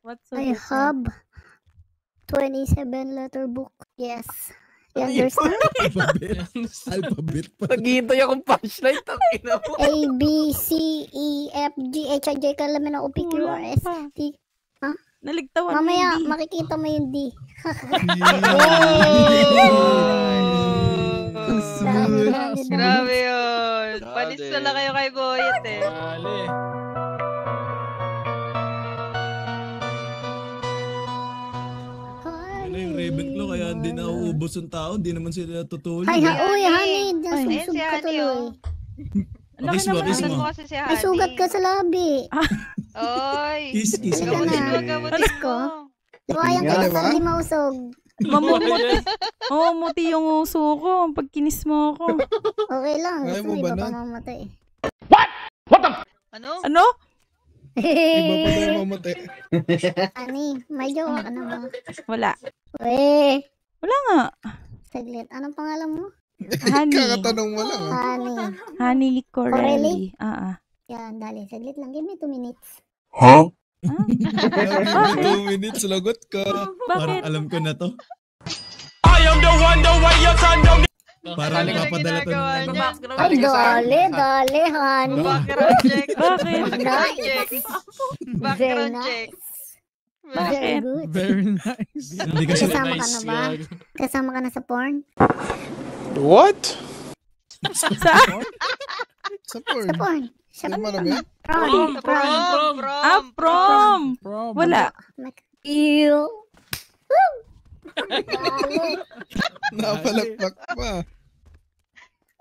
What's so I different? have 27 letter book. Yes. You understand? Alphabet pa. Naghihintay akong punchline. Tangina mo. A, B, C, E, F, G, H, I, J, K, L, M, N, O, P, Q, R, S, T. Ha? Naligtawan mo Mamaya, yung D. makikita mo yung D. Grabe yun. Panis na lang kayo kay Boyet eh. Dali. Ano yung Ravenclaw kaya hindi nauubos ang tao, hindi naman sila tutulog. Ay, ha- uy, Honey. honey, dyan Ay, susub si ka Honey, tuloy. oh. Kiss mo, kiss Nasaan mo. mo kasi si May Honey? sugat ka sa labi. Oy. Kiss, kiss. Halika na. Gamutin mo, gamutin mo. Liwayang ka Diba? sa hindi mausog. Mamumuti. Oo, muti yung uso ko pag kinis mo ako. Okay lang. Ayaw Gusto mo mo ba iba pa nun? mamatay. Ano? Ano? Iba pa tayo mamatay. Ani, may jowa ka na ba? Wala. Weh, Wala nga. saglit. Anong pangalan mo? Honey. Kakatanong mo lang. Honey. Honey Corelli. Yan, dali. Saglit lang. Give me 2 minutes. Ah? 2 minutes, lagot ka. Parang Bakit? alam ko na to. I am the one, the way you turn down. Parang Ano papadala to ng ginagawa ano. niya? Ay, dali, honey. Background check. Bakit? Background check. Very Background check. nice. Very Very good. Very nice. Hindi kasi Kasama ka na ba? Kasama ka na sa porn? What? Sa? Sa porn. Sa porn. Sa Alam mo na ba yan? Prom. Prom. Prom. Wala. Ew. Woo! Dali. Napalakpak pa.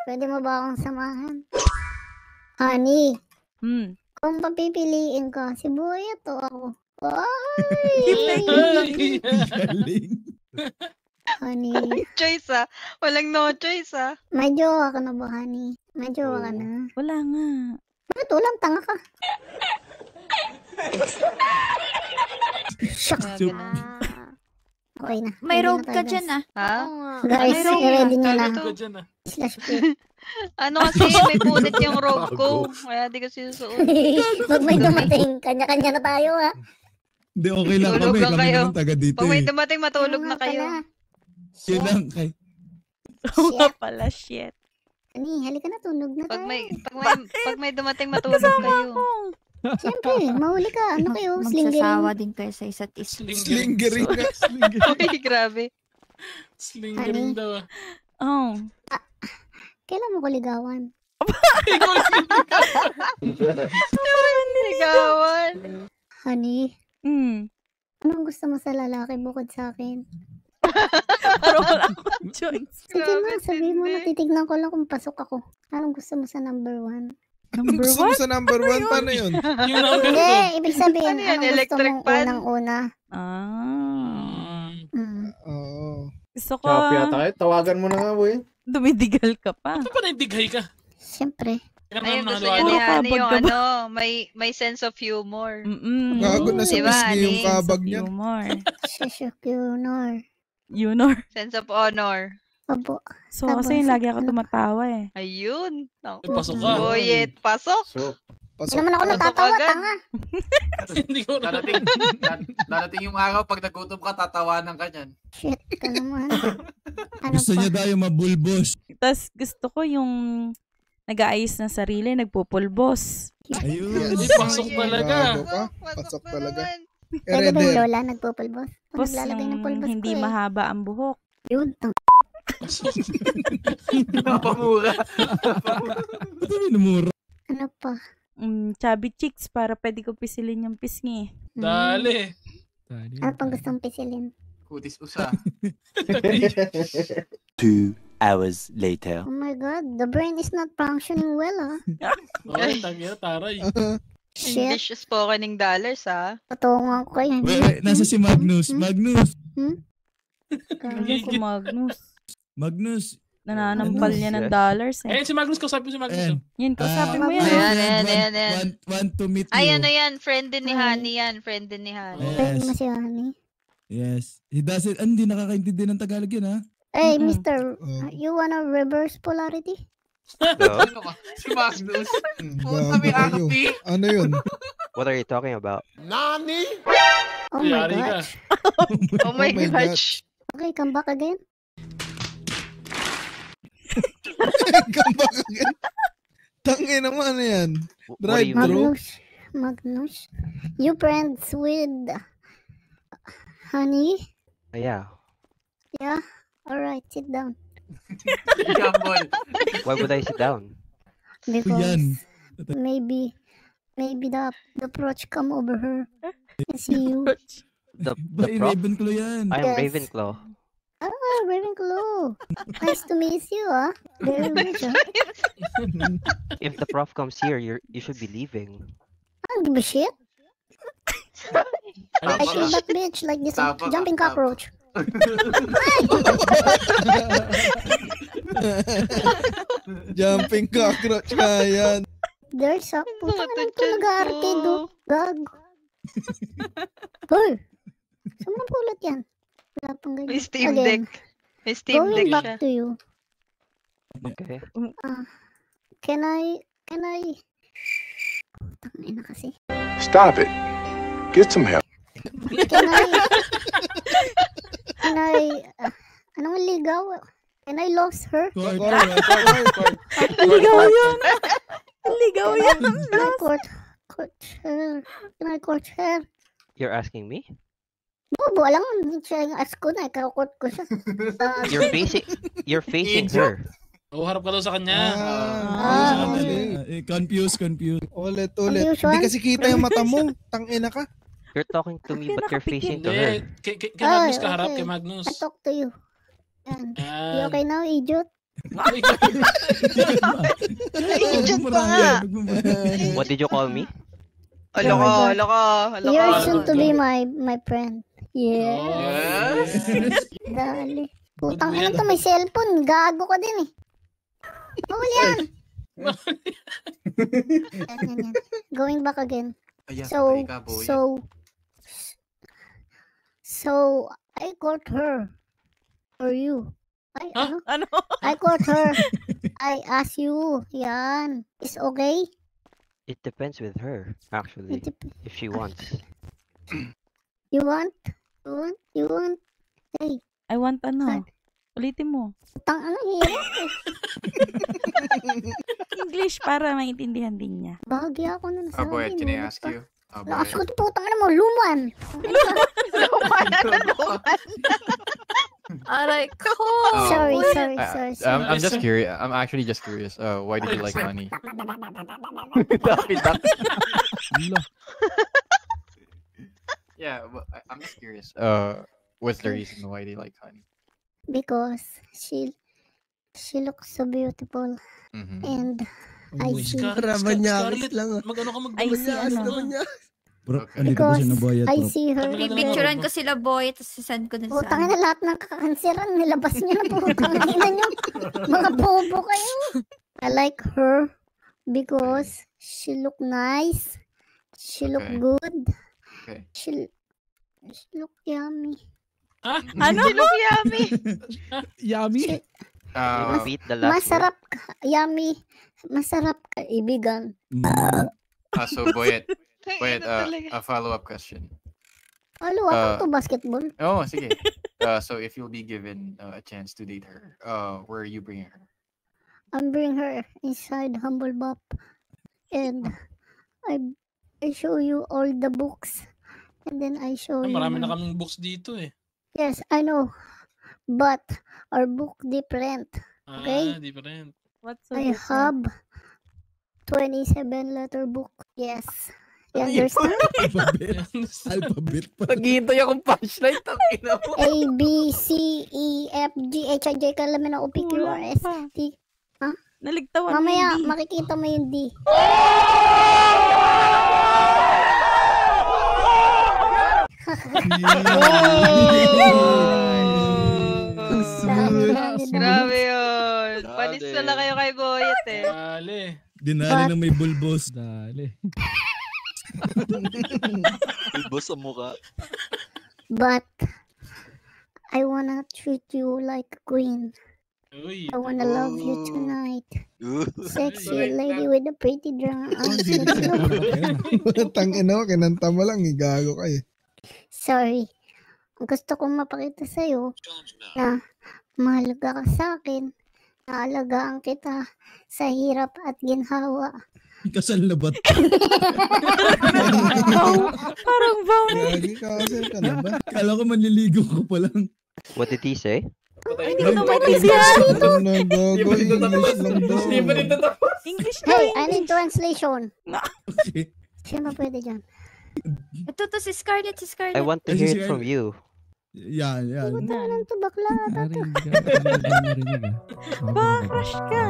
Pwede mo ba akong samahan? Honey, kung papipiliin ka, si Boyet o ako? Ay! galing. Honey, Choice ah. Walang no choice ah. may jowa ka na ba, honey? May jowa ka na. Wala nga. Bakit walang tanga ka? Shucks. Okay na. May Ready na robe tayo, ka guys. dyan ah. Ha? Guys, May robe ready nyo na. Ito dyan ah. Slash P. Ano kasi may punit yung robe ko. Kaya di ko sinusuot. Pag may dumating, kanya-kanya na tayo ha. Hindi, okay lang Tulog kami. lang Kami kayo. naman taga dito Pag may eh. dumating matulog na kayo. Yun lang. Kay. Oo nga pala, shit. Ani, halika na, tunog na Pag tayo. pag may dumating matulog kayo. Siyempre, mahuli ka. Ano kayo? Magsasawa Slingering. din kayo sa isa't isa. Slingering ka. Uy, grabe. Slingering daw ah. Oh. Kailan mo ko ligawan? Ligawan. Honey, anong gusto mo sa lalaki bukod sa akin? Parang wala akong choice. Sige Grabe, na, sabihin mo na, tindi. titignan ko lang kung pasok ako. Anong gusto mo sa number 1? Number Gusto mo one? sa number 1? Paano yun? Yung number Hindi, 2. ibig sabihin, Ano yan, anong gusto electric mong fan? unang-una? Oo. Gusto ko, Choppy yata kayo. Tawagan mo na nga, boy. dumidigal ka pa. Ito pa naindigay ka. Siyempre. Ayun, gusto Ano, niya ni Puro Honey kabag yung ka ba? ano, may sense of humor. Gago na sa Diba, pisngi yung Ani? kabag niya. Humor. Shushukunor. Yunor. Sense of honor. Opo. So, Tapos, kasi lagi ako ano? tumatawa eh. Ayun. May pasok ka. Boyet, pasok. So, Hindi Pasok. naman ako Pasok natatawa, agad. tanga. Hindi ko na. darating yung araw pag nagutom ka, tatawanan ka niyan. Shit ka naman. Ano Gusto pa? niya daw yung mabulbos. Tapos gusto ko yung nag-aayos ng sarili, nagpupulbos. Ayun. Hindi, pasok talaga. Gago ka. Pasok Pasok na talaga. naman. Pwede ba yung Heredero. lola nagpupulbos? Kung Tapos naglalagay ng yung pulbos hindi ko eh. mahaba ang buhok. Yun, Napamura. Ito minumura. ano pa? Chubby chicks para pwede ko pisilin yung pisngi. Dali. Ano pang gustong pisilin? Kutis usa. 2 hours later. Oh my god, the brain is not functioning well ah. Okay, tangina, taray. Shit, English spokening dollars ah. patungan ko kayo. Wait, nasa si Magnus. Magnus. Kaya si Magnus. Magnus. Nananampal niya ng dollars eh. Ayun, si Magnus, kausapin mo si Magnus. Ayan. Yun, kausapin mo yan. Ayan. Want to meet you. Ay, ano yan? Friend din ni Honey yan. Friend din ni Honey. Pwede Yes. mo si Honey. Yes. He doesn't, hindi nakakaintindi ng Tagalog yan ha. Hey, Mm-mm. mister, you wanna reverse polarity? Ano ka? Si Magnus. Puta, Gago may kayo. akti. Ano yun? What are you talking about? Oh my Yari ka. gosh. Oh my Oh my gosh. Okay, come back again. Come back again. Tangin naman ano yan. What do you Drive mean? through. Magnus. You friends with Honey? Yeah. Yeah? Alright, sit down. Jambol. Why would I sit down? Because Yan. maybe the approach come over her and see you. The Bay, prof? Ravenclaw yan. I am Yes. Ravenclaw. Ah, Ravenclaw. Nice to meet you, ah. Very rich, ah. If the prof comes here, you should be leaving. I don't give a shit. I Tama kill ka. that bitch like this Tama ka, jumping tama. cockroach. Jumping cockroach ka yan. There's a putang Sakit ina ang ko tiyan nag-arcade, ko. oh. Gago. Hoy! Saan mo pulot yan? Wala pang ganyan. May Steam Again, Deck. May Steam Deck going siya. back to you. Okay. Can I... Putang ina kasi. Stop it. Get some help. Can I... anong ligaw? Can I lose her? Court. Ligaw yun. Ligaw yan. Can I court her? Can I court her? You're asking me? Bobo, alam mo, siya yung ask ko na, ikaw-court ko siya. You're facing Idiot. her. O, harap ka daw sa kanya. Confused. Ulit. Confusion? Hindi kasi kita yung mata mo. Tangina ka. You're talking to me, but you're facing to Hindi. her. Kay Magnus ka Ay, harap, okay. kay Magnus. I talk to you. Yan. You Yan. okay now, idiot? Idiot pa nga. What did you call me? Alo ka. You're soon to be my friend. Yeah. Yes. Dali. Putang ina to, may cellphone. Gago ka din eh. Bawal yan. Yan. Going back again. Ayan, So, patay ka, boy. so, I caught her. For you. Ay, Huh? ano? Ano? I caught her. I asked you. Yan. Is okay? It depends with her, actually, if she wants. You want? Hey, I want ano? Ulitin mo. tang ano hirap eh. English para maintindihan din niya. Bahagi ako na nasabi. Boy, can I nulit ask pa. you? Lakas ko, putang ina mo, luman. Aray ko. Sorry. I'm just curious. I'm actually just curious. Why did you like honey? Yeah, but I'm just curious. What's the reason why they like honey? Because she looks so beautiful. Mm-hmm. And I see. Scarlett, lang. mag-ano ka I mag-ano see ano. Bro, Okay. andito pa siya na boy at I bro. see her. Picturean ko sila boy, tapos sisend ko dun Putang sa ina, lahat ng kakanseran, nilabas niya na putang ina niyo. Mga bobo kayo. I like her because she look nice. She look Okay. good. Okay. She look yummy. Ano? Silog yummy. Yummy. Repeat the last word. Masarap ka, yummy. Masarap ka, ibigan. So Boyet, Tangina talaga. a follow-up question. Ano, ako to basketball. Oh, sige. So if you'll be given a chance to date her, where are you bringing her? I'm bring her inside Humble Bop. And I show you all the books. And then I show you. Marami na my- kaming books dito eh. Yes, I know. But our book different. Okay. Different. What's so I different? have 27 letter book. Yes. You understand? Alphabet pa. Naghihintay akong punchline. Tangina mo. A, B, C, E, F, G, H, I, J, K, L, M, N, O, P, Q, R, S, T. Naligtawan Mamaya, mo, hindi. makikita mo yung D. Grabe yun. Panis na lang kayo kay Boyet eh. Dali. Dinali na may bulbos. Dali. Bulbos sa mukha. But, I wanna treat you like a queen. Uy. I wanna love you tonight. Sexy Wait lady lang. with a pretty drum. Tangina mo, kinanta mo lang, igago ka eh. Sorry. Gusto kong mapakita sa'yo na mahalaga ka sa akin. Naalagaan kita sa hirap at ginhawa. Kasal na ba't? Parang vow na. Gagi, kasal ka na ba? Kala ko manliligo ko pa lang. What did he say? Hindi ko maintindihan. Ano na, gago, English lang daw. English na. Hey, I need translation. Okay. Sino ba pwede dyan? Ito to si Scarlett, si Scarlett. I want to hear it from you. Yan, yan. Ano to bakla? Narinig ka. Ba, crush ka.